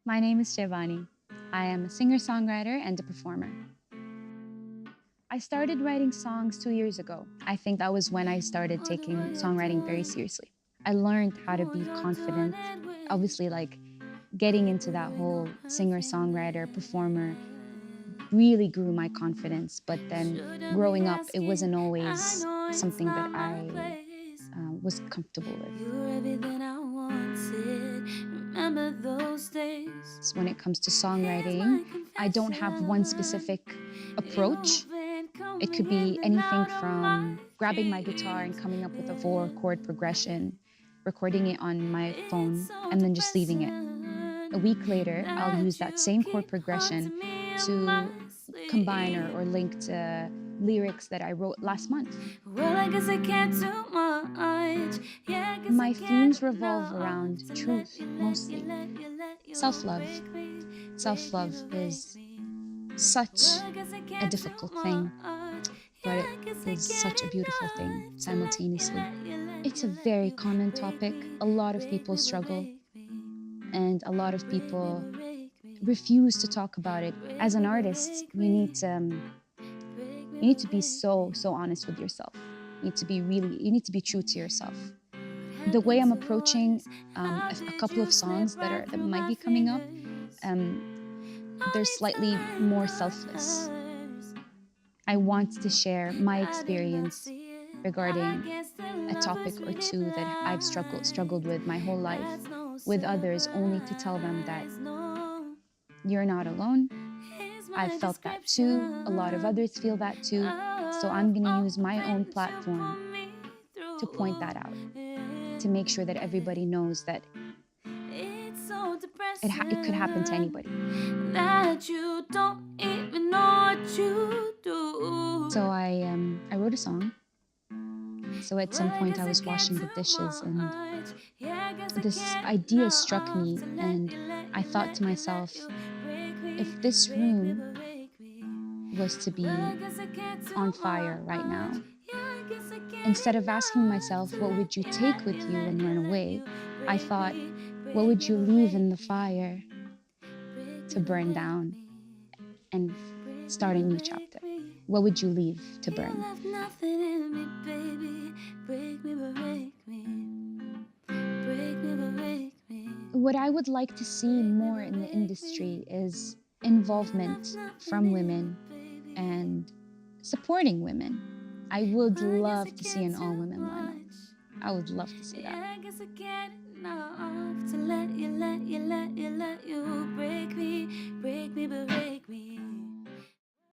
My name is Shébani. I am a singer-songwriter and a performer. I started writing songs 2 years ago. I think that was when I started taking songwriting very seriously. I learned how to be confident. Obviously, getting into that whole singer-songwriter, performer really grew my confidence. But then growing up, it wasn't always something that I was comfortable with. Remember those days. When it comes to songwriting, I don't have one specific approach. It could be anything from grabbing my guitar and coming up with a 4-chord progression, recording it on my phone, and then just leaving it. A week later, I'll use that same chord progression to combine or link to lyrics that I wrote last month. Well, I guess I can't do much. Yeah, I guess My I themes can't revolve know around to truth, let you, mostly. let you, let you Self-love. break me, Self-love break me, is break me. such Well, I guess I a can't do difficult thing, much. but Yeah, it I guess I is get such a beautiful thing enough to let you, simultaneously. let you, let It's you, a let very you common break topic. me, A lot of break people me, struggle, break me, and a lot of break me, people break me, refuse to talk about it. break As an me, artist, break you need me, to break me, you need to be break so me. honest with yourself. You need to be true to yourself. The way I'm approaching a couple of songs that might be coming up, they're slightly more selfless. I want to share my experience regarding a topic or two that I've struggled with my whole life with others, only to tell them that you're not alone. I've felt that too. A lot of others feel that too. So I'm going to use my own platform to point that out, to make sure that everybody knows that it could happen to anybody. That you don't even know what you do. So I wrote a song. So at some point I was washing the dishes and this idea struck me, and I thought to myself, if this room was to be on fire right now, instead of asking myself, what would you take with you and run away? I thought, what would you leave in the fire to burn down and start a new chapter? What would you leave to burn? What I would like to see more in the industry is involvement from women and supporting women. I would love to see an all-women lineup. I would love to see that.